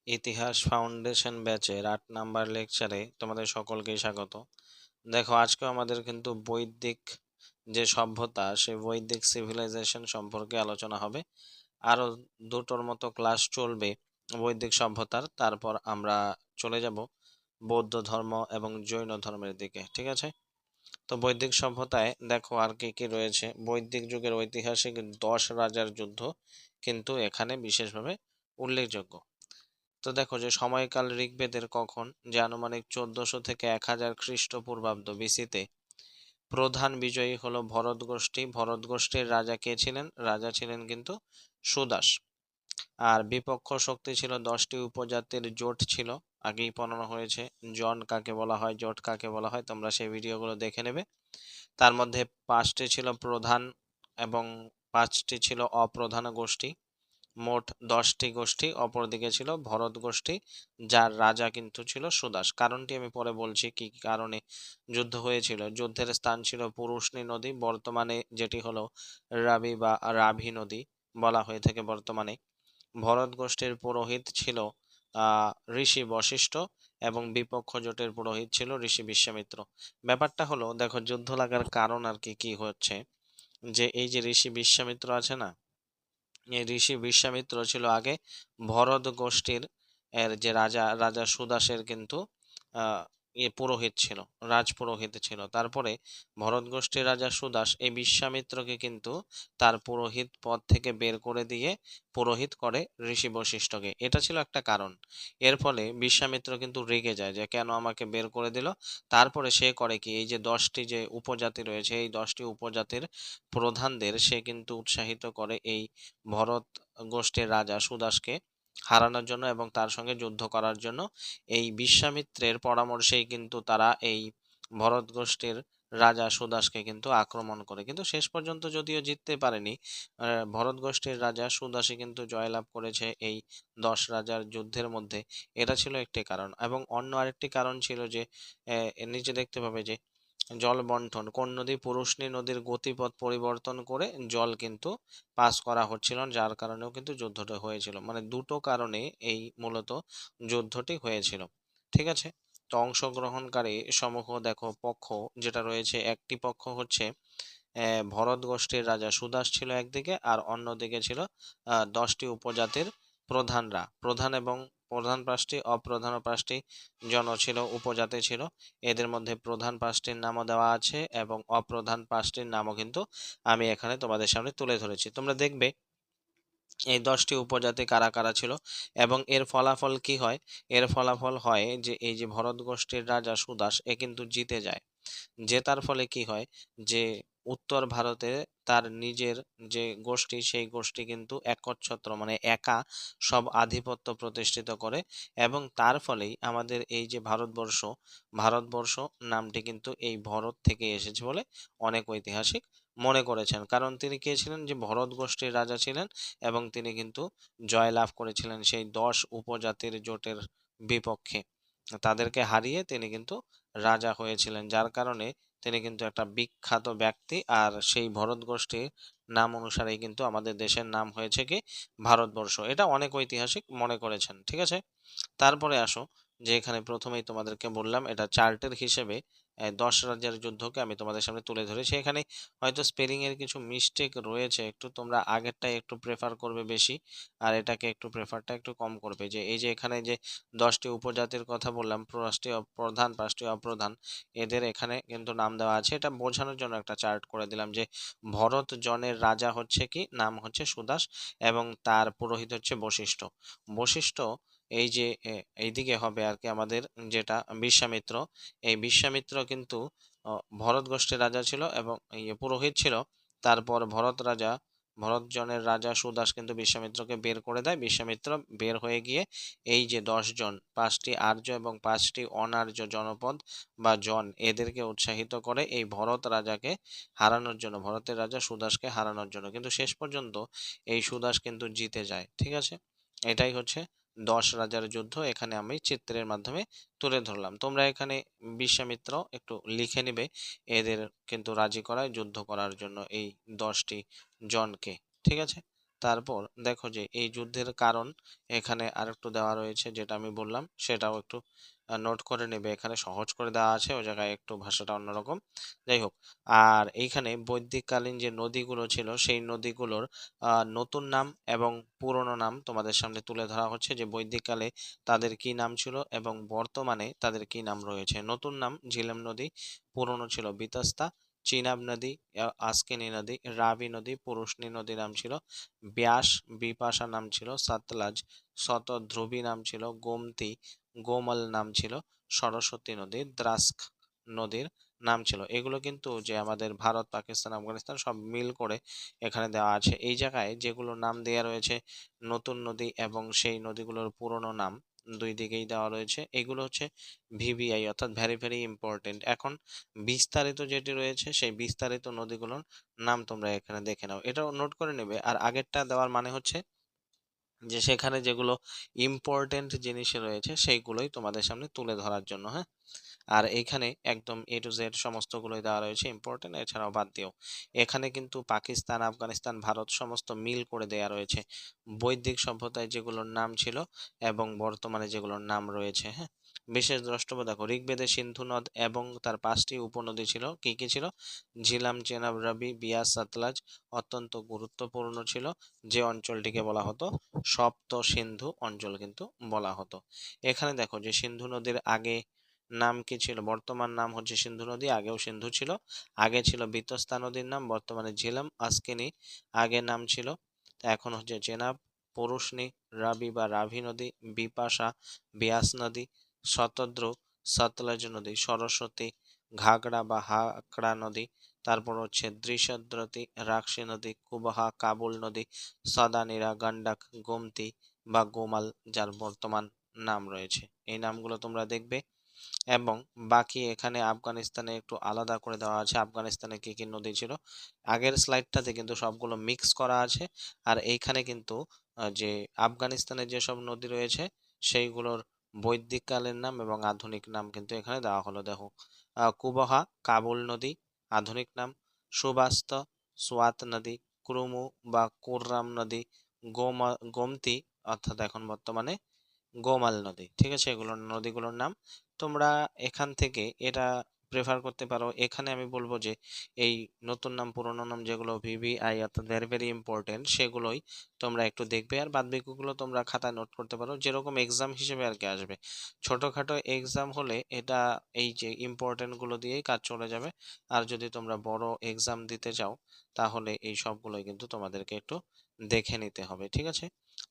ইতিহাস ফাউন্ডেশন ব্যাচের ৮ নাম্বার লেকচারে তোমাদের সকলকেই স্বাগত। দেখো, আজকে আমাদের কিন্তু বৈদিক যে সভ্যতা, সেই বৈদিক সিভিলাইজেশন সম্পর্কে আলোচনা হবে। আরো দুটোর মতো ক্লাস চলবে বৈদিক সভ্যতার, তারপর আমরা চলে যাব বৌদ্ধ ধর্ম এবং জৈন ধর্মের দিকে। ঠিক আছে? তো বৈদিক সভ্যতায় দেখো আর কি কি রয়েছে। বৈদিক যুগের ঐতিহাসিক 10 রাজার যুদ্ধ কিন্তু এখানে বিশেষভাবে উল্লেখযোগ্য। তো দেখো যে সময়কাল ঋগ্বেদের কখন, যে আনুমানিক 1400 থেকে 1000 খ্রিস্টপূর্বাব্দ বিসিতে প্রধান বিজয়ী হলো ভরত গোষ্ঠী। ভরত গোষ্ঠীর রাজা কে ছিলেন? রাজা ছিলেন কিন্তু সুদাস। আর বিপক্ষ শক্তি ছিল 10টি উপজাতির জোট ছিল, আগেই পড়ানো হয়েছে। জন কাকে বলা হয়, জোট কাকে বলা হয়, তোমরা সেই ভিডিওগুলো দেখে নেবে। তার মধ্যে 5টি ছিল প্রধান এবং 5টি ছিল অপ্রধান গোষ্ঠী। মোট 10টি গোষ্ঠী। অপরদিকে ছিল ভরত গোষ্ঠী, যার রাজা কিন্তু ছিল সুদাস। কারণটি আমি পরে বলছি কি কি কারণে যুদ্ধ হয়েছিল। যুদ্ধের স্থান ছিল পুরুষনি নদী, বর্তমানে যেটি হলো রাবি বা রাভি নদী বলা হয়ে থাকে বর্তমানে। ভরত গোষ্ঠীর পুরোহিত ছিল ঋষি বশিষ্ঠ এবং বিপক্ষ জোটের পুরোহিত ছিল ঋষি বিশ্বামিত্র। ব্যাপারটা হলো, দেখো, যুদ্ধ লাগার কারণ আর কি কি হচ্ছে, যে এই যে ঋষি বিশ্বামিত্র আছে না, এই ঋষি বিশ্বামিত্র ছিল আগে ভরত গোষ্ঠীর যে রাজা, রাজা সুদাসের কিন্তু আহ পুরোহিত ছিল, রাজপুরোহিত ছিল। তারপরে ভরত গোষ্ঠীর রাজা সুদাস এই বিশ্বামিত্রকে কিন্তু তার পুরোহিত পদ থেকে বের করে দিয়ে পুরোহিত করে ঋষি বশিষ্ঠকে। এটা ছিল একটা কারণ। এর ফলে বিশ্বামিত্র কিন্তু রেগে যায় যে কেন আমাকে বের করে দিল। তারপরে সে করে কি, এই যে 10টি যে উপজাতি রয়েছে, এই 10টি উপজাতির প্রধানদের সে কিন্তু উৎসাহিত করে এই ভরত গোষ্ঠীর রাজা সুদাসকে হারানোর জন্য এবং তার সঙ্গে যুদ্ধ করার জন্য। এই বিশ্বামিত্রের পরামর্শেই কিন্তু তারা এই ভরত গোষ্ঠীর রাজা সুদাসকে কিন্তু আক্রমণ করে, কিন্তু শেষ পর্যন্ত যদিও জিততে পারেনি। ভরত গোষ্ঠীর রাজা সুদাসই কিন্তু জয়লাভ করেছে এই 10 রাজার যুদ্ধের মধ্যে। এটা ছিল একটি কারণ। এবং অন্য আরেকটি কারণ ছিল যে নিচে দেখতে পাবে যে জল বন্টন, কোন নদী? পুরুষনি নদীর গতিপথ পরিবর্তন করে জল কিন্তু পাস করা হচ্ছিল, যার কারণেও কিন্তু যুদ্ধটা হয়েছিল। মানে দুটো কারণে এই মূলত যুদ্ধটি হয়েছিল। ঠিক আছে? তো অংশগ্রহণকারী সমূহ দেখো, পক্ষ যেটা রয়েছে, একটি পক্ষ হচ্ছে ভরত গোষ্ঠীর রাজা সুদাস ছিল একদিকে, আর অন্যদিকে ছিল 10টি উপজাতির প্রধানরা। প্রধান এবং প্রধান 5টি, অপ্রধান 5টি জন ছিল, উপজাতি ছিল। এদের মধ্যে প্রধান 5টির নামও দেওয়া আছে এবং অপ্রধান 5টির নামও কিন্তু আমি এখানে তোমাদের সামনে তুলে ধরেছি। তোমরা দেখবে এই 10টি উপজাতি কারা কারা ছিল এবং এর ফলাফল কি হয়। এর ফলাফল হয় যে এই যে ভরত গোষ্ঠীর রাজা সুদাস এ কিন্তু জিতে যায়। জেতার ফলে কি হয়, যে উত্তর ভারতে তার নিজের যে গোষ্ঠী, সেই গোষ্ঠী কিন্তু একচ্ছত্র মানে একা সব আধিপত্য প্রতিষ্ঠিত করে। এবং তার ফলেই আমাদের এই যে ভারতবর্ষ, ভারতবর্ষ নামটি কিন্তু এই ভরত থেকে এসেছে বলে অনেক ঐতিহাসিক মনে করেছেন। কারণ তিনি কে ছিলেন? যে ভরত গোষ্ঠীর রাজা ছিলেন এবং তিনি কিন্তু জয়লাভ করেছিলেন সেই 10 উপজাতির জোটের বিপক্ষে। তাদেরকে হারিয়ে তিনি কিন্তু রাজা হয়েছিলেন, যার কারণে তিনি কিন্তু একটা বিখ্যাত ব্যক্তি। আর সেই ভরত গোষ্ঠীর নাম অনুসারেই কিন্তু আমাদের দেশের নাম হয়েছে কি ভারতবর্ষ। এটা অনেক ঐতিহাসিক মনে করেছেন। ঠিক আছে? তারপরে আসো, যে এখানে প্রথমেই তোমাদেরকে বললাম এটা চার্টের হিসেবে 10 রাজার যুদ্ধকে আমি তোমাদের সামনে তুলে ধরেছি। এখানে হয়তো স্পেলিং এর কিছু মিস্টেক রয়েছে, একটু তোমরা আগেরটাই একটু প্রেফার করবে বেশি, আর এটাকে একটু প্রেফারটা একটু কম করবে। যে এই যে এখানে যে 10টি উপজাতির কথা বললাম, 5টি প্রধান 5টি অপ্রধান, এদের এখানে কিন্তু নাম দেওয়া আছে। এটা বোঝানোর জন্য একটা চার্ট করে দিলাম যে ভরত জনের রাজা হচ্ছে কি, নাম হচ্ছে সুদাস এবং তার পুরোহিত হচ্ছে বশিষ্ঠ। বশিষ্ঠ এই যে এইদিকে হবে আর কি আমাদের যেটা বিশ্বামিত্র। এই বিশ্বামিত্র কিন্তু ভরত গোষ্ঠীর রাজা ছিল এবং পুরোহিত ছিল। তারপর ভরত রাজা, ভরত জনের রাজা সুদাস কিন্তু বিশ্বামিত্রকে বের করে দেয়। বিশ্বামিত্র বের হয়ে গিয়ে এই যে 10 জন, 5টি আর্য এবং 5টি অনার্য জনপদ বা জন, এদেরকে উৎসাহিত করে এই ভরত রাজাকে হারানোর জন্য, ভরতের রাজা সুদাসকে হারানোর জন্য। কিন্তু শেষ পর্যন্ত এই সুদাস কিন্তু জিতে যায়। ঠিক আছে? এটাই হচ্ছে 10 রাজার যুদ্ধ, এখানে আমি চিত্রের মাধ্যমে তুলে ধরলাম। তোমরা এখানে বিশ্বামিত্র একটু লিখে নিবে, এদের কিন্তু রাজি করায় যুদ্ধ করার জন্য এই 10টি জনকে। ঠিক আছে? তারপর দেখো যে এই যুদ্ধের কারণ এখানে আরেকটু দেওয়া রয়েছে, যেটা আমি বললাম সেটাও একটু নোট করে নেবে। এখানে সহজ করে দেওয়া আছে, ওই জায়গায় একটু ভাষাটা অন্যরকম। যাই হোক, আর এইখানে বৈদিককালীন যে নদীগুলো ছিল সেই নদীগুলোর নতুন নাম এবং পুরনো নাম তোমাদের সামনে তুলে ধরা হচ্ছে, যে বৈদিককালে তাদের কি নাম ছিল এবং বর্তমানে তাদের কি নাম রয়েছে। নতুন নাম ঝিলেম নদী, পুরনো ছিল বিতস্তা, চিনাব নদী, আস্কিনী নদী, রাবি নদী, পুরুষনী নদী নাম ছিল ব্যাস, বিপাশা নাম ছিল সতলাজ, শতধ্রুবী নাম ছিল গোমতী, গোমল নাম ছিল সরস্বতী নদী, দ্রাস্ক নদীর নাম ছিল। এগুলো কিন্তু যে আমাদের ভারত, পাকিস্তান, আফগানিস্তান সব মিল করে এখানে দেওয়া আছে। এই জায়গায় যেগুলো নাম দেওয়া রয়েছে নতুন নদী এবং সেই নদীগুলোর পুরনো নাম দুই দিকেই দেওয়া রয়েছে, এগুলো হচ্ছে ভিভিআই অর্থাৎ ভেরি ভেরি ইম্পর্টেন্ট। এখন বিস্তারিত যেটি রয়েছে সেই বিস্তারিত নদীগুলোর নাম তোমরা এখানে দেখে নাও, এটাও নোট করে নেবে। আর আগেরটা দেওয়ার মানে হচ্ছে যে সেখানে যেগুলো ইম্পর্টেন্ট জিনিস রয়েছে সেইগুলোই তোমাদের সামনে তুলে ধরার জন্য, হ্যাঁ। আর এইখানে একদম এ টু জেড সমস্তগুলোই দেওয়া রয়েছে ইম্পর্টেন্ট, এছাড়াও বাদ দিও। এখানে কিন্তু পাকিস্তান, আফগানিস্তান, ভারত সমস্ত মিল করে দেয়া রয়েছে বৈদিক সভ্যতায় যেগুলোর নাম ছিল এবং বর্তমানে যেগুলোর নাম রয়েছে, হ্যাঁ। বিশেষ দ্রষ্টব্য দেখো, ঋগ্বেদে সিন্ধু নদ এবং তার 5টি উপনদী ছিল। কি কি ছিল? ঝিলাম, চেনাব, রাবি, বিয়াস, সতলাজ অত্যন্ত গুরুত্বপূর্ণ ছিল, যে অঞ্চলটিকে বলা হতো সপ্ত সিন্ধু অঞ্চল কিন্তু বলা হতো। এখানে দেখো যে সিন্ধু নদীর আগে নাম কি ছিল? বর্তমান নাম হচ্ছে সিন্ধু নদী, আগেও সিন্ধু ছিল। আগে ছিল বিতস্তা নদীর নাম, বর্তমানে ঝিলাম, আস্কিনি আগে নাম ছিল, তা এখন হচ্ছে চেনাব, পুরুষনি, রাবি বা রাভি নদী, বিপাশা, বিয়াস নদী, শতদ্রু, সতলজ নদী, সরস্বতী, ঘাগড়া বা হাকড়া নদী, তারপর হচ্ছে দৃশদ্রতী, রাক্ষী নদী, কুবাহা, কাবুল নদী, সদানিরা, গন্ডক, গোমতী বা গোমাল, যার বর্তমান নাম রয়েছে। এই নামগুলো তোমরা দেখবে। এবং বাকি এখানে আফগানিস্তানে একটু আলাদা করে দেওয়া আছে, আফগানিস্তানে কি কি নদী ছিল। আগের স্লাইডটাতে কিন্তু সবগুলো মিক্স করা আছে, আর এইখানে কিন্তু যে আফগানিস্তানের যেসব নদী রয়েছে সেইগুলোর বৈদিক কালের নাম এবং আধুনিক নাম কিন্তু এখানে দেওয়া হলো। দেখো, কুবহা কাবুল নদী আধুনিক নাম, সুবাস্ত সোয়াত নদী, ক্রুমু বা কুররাম নদী, গোমতী অর্থাৎ এখন বর্তমানে গোমাল নদী, ঠিক আছে। এগুলোর নদীগুলোর নাম তোমরা এখান থেকে এটা প্রেফার করতে পারো। এখানে আমি বলবো যে এই নতুন নাম পুরনো নাম যেগুলো ভিভিআই অর্থাৎ ভেরি ভেরি ইম্পর্টেন্ট সেগুলোই তোমরা একটু দেখবে, আর বাদ বাকিগুলো তোমরা খাতায় নোট করতে পারো, যেরকম এক্সাম হিসেবে আর কি আসবে। ছোটখাটো এক্সাম হলে এটা এই যে ইম্পর্টেন্ট গুলো দিয়েই কাজ চলে যাবে, আর যদি তোমরা বড় এক্সাম দিতে চাও তাহলে এই সবগুলোই কিন্তু তোমাদেরকে একটু দেখে নিতে হবে, ঠিক আছে।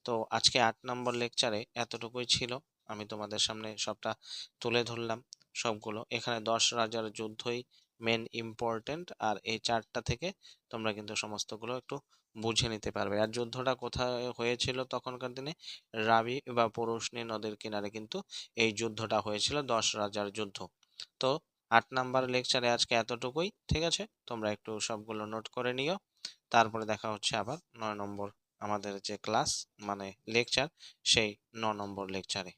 তো আজকে 8 নম্বর লেকচারে এতটুকুই ছিল, আমি তোমাদের সামনে সবটা তুলে ধরলাম সবগুলো। এখানে 10 রাজার যুদ্ধই মেন ইম্পর্টেন্ট, আর এই চারটা থেকে তোমরা কিন্তু সমস্তগুলো একটু বুঝে নিতে পারবে। আর যুদ্ধটা কোথায় হয়েছিল তখনকার দিনে? রাবি বা পরশনী নদীর কিনারে কিন্তু এই যুদ্ধটা হয়েছিল, 10 রাজার যুদ্ধ। তো 8 নম্বর লেকচারে আজকে এতটুকুই, ঠিক আছে। তোমরা একটু সবগুলো নোট করে নিও, তারপরে দেখা হচ্ছে আবার 9 নম্বর আমাদের যে ক্লাস মানে লেকচার, সেই 9 নম্বর লেকচারে।